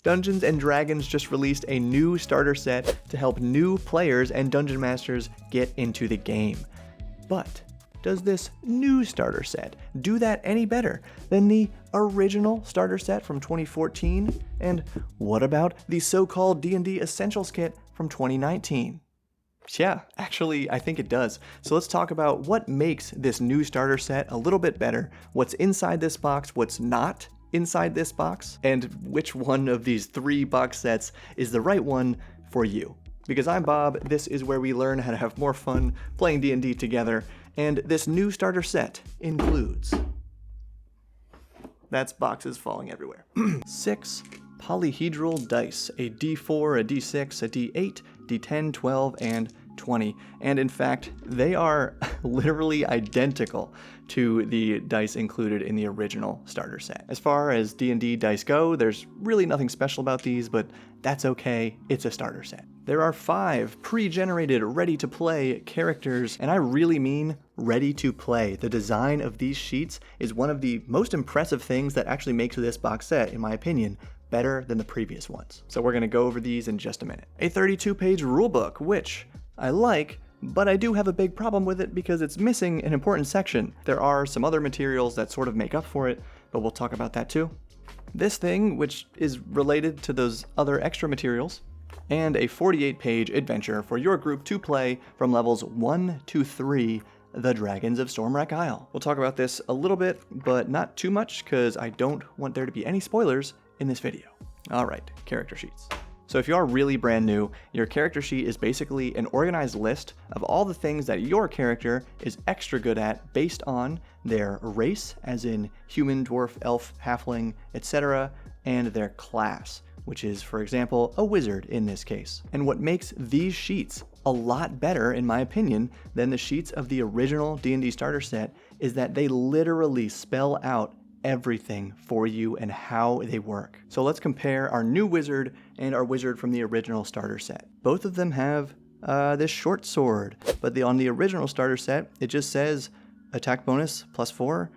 Dungeons & Dragons just released a new starter set to help new players and dungeon masters get into the game. But does this new starter set do that any better than the original starter set from 2014? And what about the so-called D&D Essentials kit from 2019? Yeah, actually, I think it does. So let's talk about what makes this new starter set a little bit better, what's inside this box, what's not inside this box, and which one of these 3 box sets is the right one for you. Because I'm Bob, this is where we learn how to have more fun playing D&D together, and this new starter set includes... That's boxes falling everywhere. 6 polyhedral dice, a D4, a D6, a D8, D10, 12, and 20. And in fact, they are literally identical to the dice included in the original starter set. As far as D&D dice go, there's really nothing special about these, but that's okay, it's a starter set. There are 5 pre-generated, ready-to-play characters, and I really mean ready to play. The design of these sheets is one of the most impressive things that actually makes this box set, in my opinion, better than the previous ones. So we're gonna go over these in just a minute. A 32-page rulebook, which I like, but I do have a big problem with it because it's missing an important section. There are some other materials that sort of make up for it, but we'll talk about that too. This thing, which is related to those other extra materials, and a 48-page adventure for your group to play from levels 1 to 3, The Dragons of Stormwreck Isle. We'll talk about this a little bit, but not too much, because I don't want there to be any spoilers in this video. Alright, character sheets. So if you are really brand new, your character sheet is basically an organized list of all the things that your character is extra good at based on their race, as in human, dwarf, elf, halfling, etc., and their class, which is, for example, a wizard in this case. And what makes these sheets a lot better, in my opinion, than the sheets of the original D&D starter set is that they literally spell out everything for you and how they work. So let's compare our new wizard and our wizard from the original starter set. Both of them have this short sword, but on the original starter set, it just says attack bonus +4,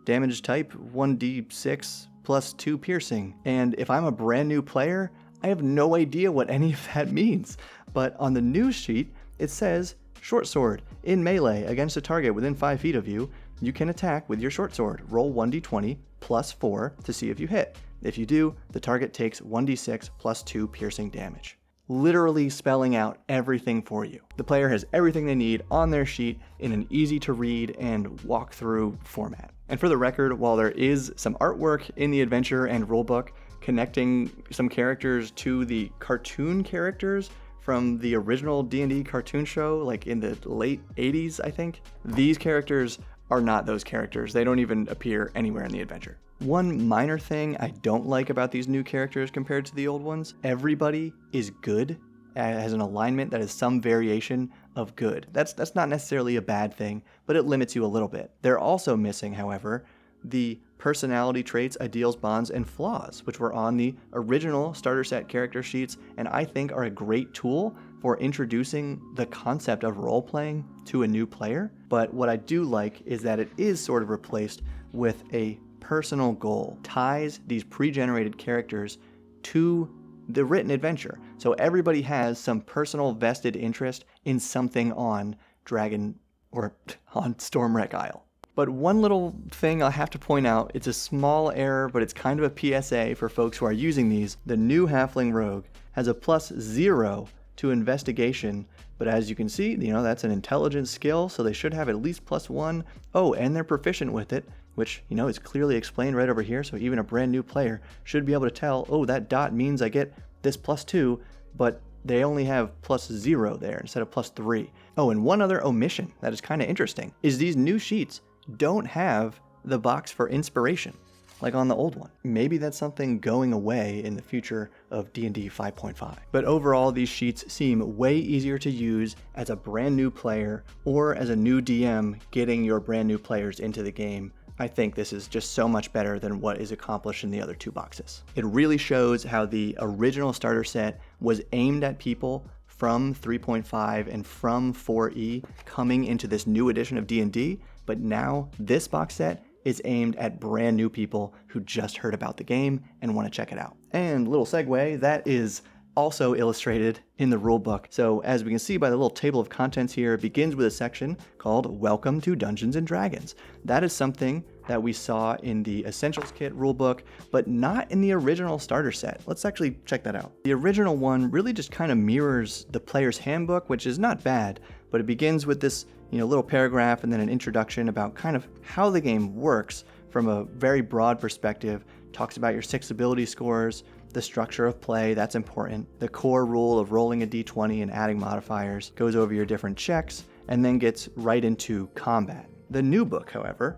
damage type 1d6 +2 piercing. And if I'm a brand new player, I have no idea what any of that means. But on the new sheet, it says short sword in melee against a target within 5 feet of you. You can attack with your short sword. Roll 1d20 +4 to see if you hit. If you do, the target takes 1d6 +2 piercing damage. Literally spelling out everything for you. The player has everything they need on their sheet in an easy to read and walk through format. And for the record, while there is some artwork in the adventure and rulebook connecting some characters to the cartoon characters from the original D&D cartoon show, like in the late 80s, I think, these characters are not those characters. They don't even appear anywhere in the adventure. One minor thing I don't like about these new characters compared to the old ones, everybody is good, has an alignment that is some variation of good. That's not necessarily a bad thing, but it limits you a little bit. They're also missing, however, the personality traits, ideals, bonds, and flaws, which were on the original starter set character sheets, and I think are a great tool for introducing the concept of role-playing to a new player. But what I do like is that it is sort of replaced with a personal goal, ties these pre-generated characters to the written adventure. So everybody has some personal vested interest in something on Dragon or on Stormwreck Isle. But one little thing I'll have to point out, it's a small error, but it's kind of a PSA for folks who are using these. The new Halfling Rogue has a +0 to investigation, but as you can see, that's an intelligence skill, so they should have at least +1. Oh, and they're proficient with it, which, is clearly explained right over here, so even a brand new player should be able to tell, oh, that dot means I get this +2, but they only have +0 there instead of +3. Oh, and one other omission that is kind of interesting is these new sheets don't have the box for inspiration, like on the old one. Maybe that's something going away in the future of D&D 5.5. But overall, these sheets seem way easier to use as a brand new player or as a new DM getting your brand new players into the game. I think this is just so much better than what is accomplished in the other 2 boxes. It really shows how the original starter set was aimed at people from 3.5 and from 4E coming into this new edition of D&D, but now this box set is aimed at brand new people who just heard about the game and want to check it out. And little segue, that is also illustrated in the rulebook. So as we can see by the little table of contents here, it begins with a section called Welcome to Dungeons & Dragons. That is something that we saw in the Essentials Kit rulebook, but not in the original starter set. Let's actually check that out. The original one really just kind of mirrors the player's handbook, which is not bad, but it begins with this little paragraph and then an introduction about kind of how the game works from a very broad perspective. Talks about your 6 ability scores, the structure of play, that's important, the core rule of rolling a d20 and adding modifiers, goes over your different checks, and then gets right into combat. The new book, however,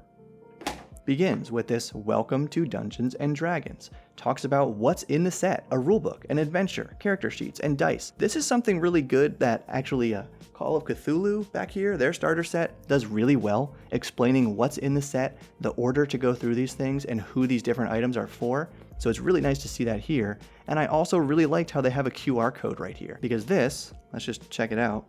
begins with this Welcome to Dungeons & Dragons. Talks about what's in the set, a rulebook, an adventure, character sheets, and dice. This is something really good that actually Call of Cthulhu back here, their starter set, does really well, explaining what's in the set, the order to go through these things, and who these different items are for. So it's really nice to see that here. And I also really liked how they have a QR code right here, because this, let's just check it out.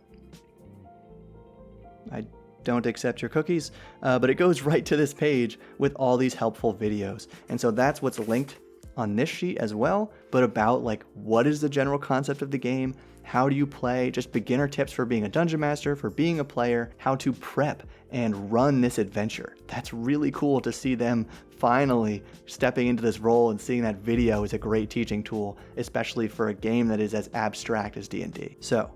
I don't accept your cookies, but it goes right to this page with all these helpful videos. And so that's what's linked on this sheet as well, but about like what is the general concept of the game, how do you play, just beginner tips for being a dungeon master, for being a player, how to prep and run this adventure. That's really cool to see them finally stepping into this role, and seeing that video is a great teaching tool, especially for a game that is as abstract as D&D. So,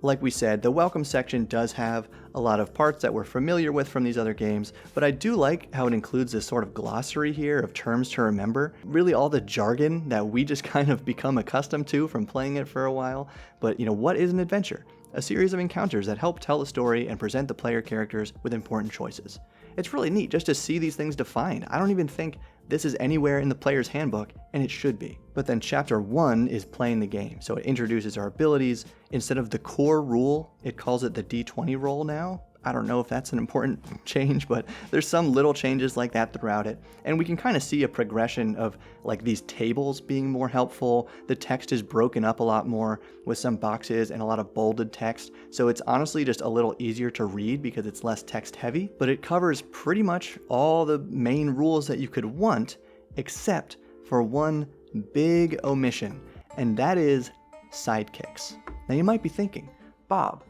like we said, the welcome section does have a lot of parts that we're familiar with from these other games, but I do like how it includes this sort of glossary here of terms to remember. Really all the jargon that we just kind of become accustomed to from playing it for a while. But what is an adventure? A series of encounters that help tell a story and present the player characters with important choices. It's really neat just to see these things defined. I don't even think this is anywhere in the player's handbook, and it should be. But then chapter 1 is playing the game, so it introduces our abilities. Instead of the core rule, it calls it the D20 roll now. I don't know if that's an important change, but there's some little changes like that throughout it. And we can kind of see a progression of like these tables being more helpful. The text is broken up a lot more with some boxes and a lot of bolded text. So it's honestly just a little easier to read because it's less text heavy, but it covers pretty much all the main rules that you could want, except for one big omission, and that is sidekicks. Now you might be thinking, Bob,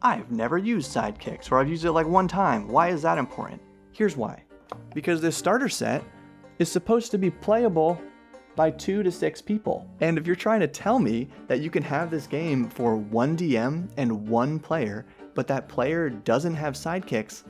I've never used sidekicks, or I've used it like one time. Why is that important? Here's why. Because this starter set is supposed to be playable by 2 to 6 people. And if you're trying to tell me that you can have this game for 1 DM and 1 player, but that player doesn't have sidekicks,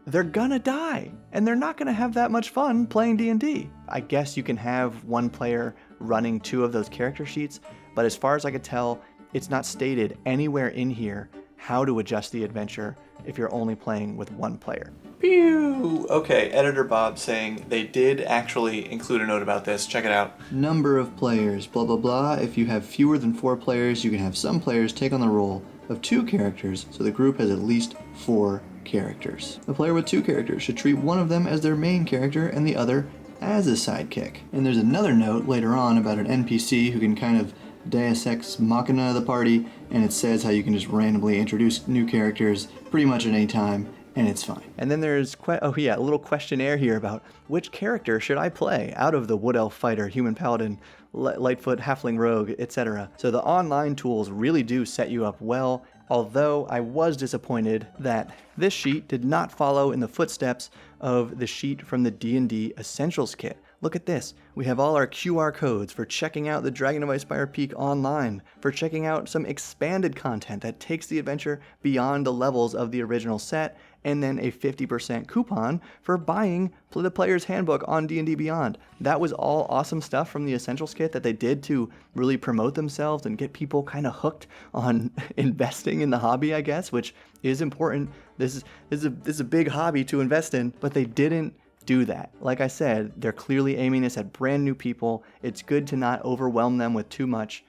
they're gonna die, and they're not gonna have that much fun playing D&D. I guess you can have 1 player running 2 of those character sheets, but as far as I could tell, it's not stated anywhere in here how to adjust the adventure if you're only playing with 1 player. Pew! Okay, Editor Bob saying they did actually include a note about this. Check it out. Number of players, blah blah blah. If you have fewer than 4 players, you can have some players take on the role of 2 characters, so the group has at least 4 characters. A player with 2 characters should treat one of them as their main character and the other as a sidekick. And there's another note later on about an NPC who can kind of Deus Ex Machina the party, and it says how you can just randomly introduce new characters pretty much at any time, and it's fine. And then there's a little questionnaire here about which character should I play out of the Wood Elf Fighter, Human Paladin, Lightfoot, Halfling Rogue, etc. So the online tools really do set you up well, although I was disappointed that this sheet did not follow in the footsteps of the sheet from the D&D Essentials Kit. Look at this. We have all our QR codes for checking out the Dragon of Icespire Peak online, for checking out some expanded content that takes the adventure beyond the levels of the original set, and then a 50% coupon for buying the Player's Handbook on D&D Beyond. That was all awesome stuff from the Essentials Kit that they did to really promote themselves and get people kind of hooked on investing in the hobby, I guess, which is important. This is a big hobby to invest in, but they didn't do that. Like I said, they're clearly aiming this at brand new people. It's good to not overwhelm them with too much,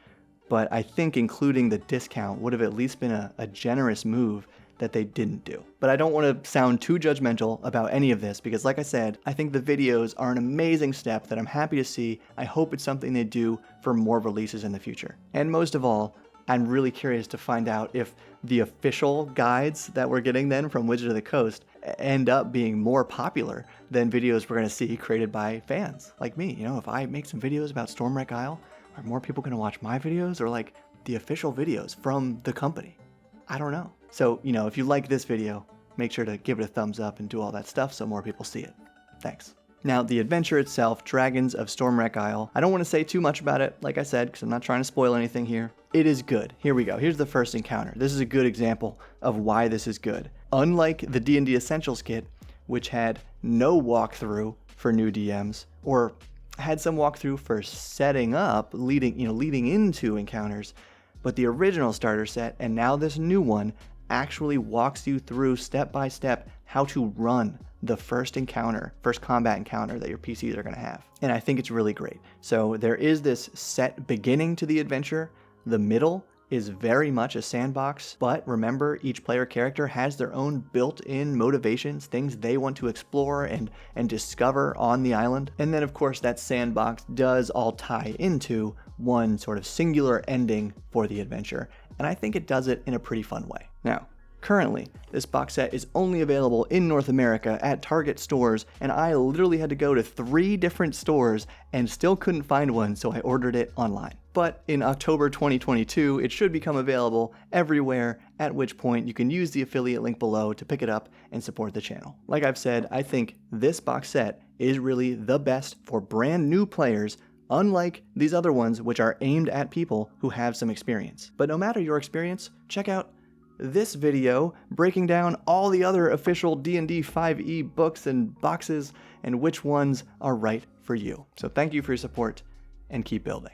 but I think including the discount would have at least been a generous move that they didn't do. But I don't want to sound too judgmental about any of this because, like I said, I think the videos are an amazing step that I'm happy to see. I hope it's something they do for more releases in the future. And most of all, I'm really curious to find out if the official guides that we're getting then from Wizards of the Coast end up being more popular than videos we're going to see created by fans like me. You know, if I make some videos about Stormwreck Isle, are more people going to watch my videos or like the official videos from the company? I don't know. So, you know, if you like this video, make sure to give it a thumbs up and do all that stuff so more people see it. Thanks. Now, the adventure itself, Dragons of Stormwreck Isle, I don't want to say too much about it, like I said, because I'm not trying to spoil anything here. It is good. Here we go. Here's the first encounter. This is a good example of why this is good. Unlike the D&D Essentials kit, which had no walkthrough for new DMs, or had some walkthrough for setting up, leading into encounters, but the original starter set, and now this new one, actually walks you through step by step how to run the first combat encounter that your PCs are going to have. And I think it's really great. So there is this set beginning to the adventure. The middle is very much a sandbox, but remember, each player character has their own built-in motivations, things they want to explore and discover on the island. And then of course that sandbox does all tie into one sort of singular ending for the adventure. And I think it does it in a pretty fun way. Now, currently, this box set is only available in North America at Target stores, and I literally had to go to 3 different stores and still couldn't find one, so I ordered it online. But in October 2022, it should become available everywhere, at which point you can use the affiliate link below to pick it up and support the channel. Like I've said, I think this box set is really the best for brand new players, unlike these other ones which are aimed at people who have some experience. But no matter your experience, check out this video breaking down all the other official D&D 5e books and boxes and which ones are right for you. So thank you for your support and keep building.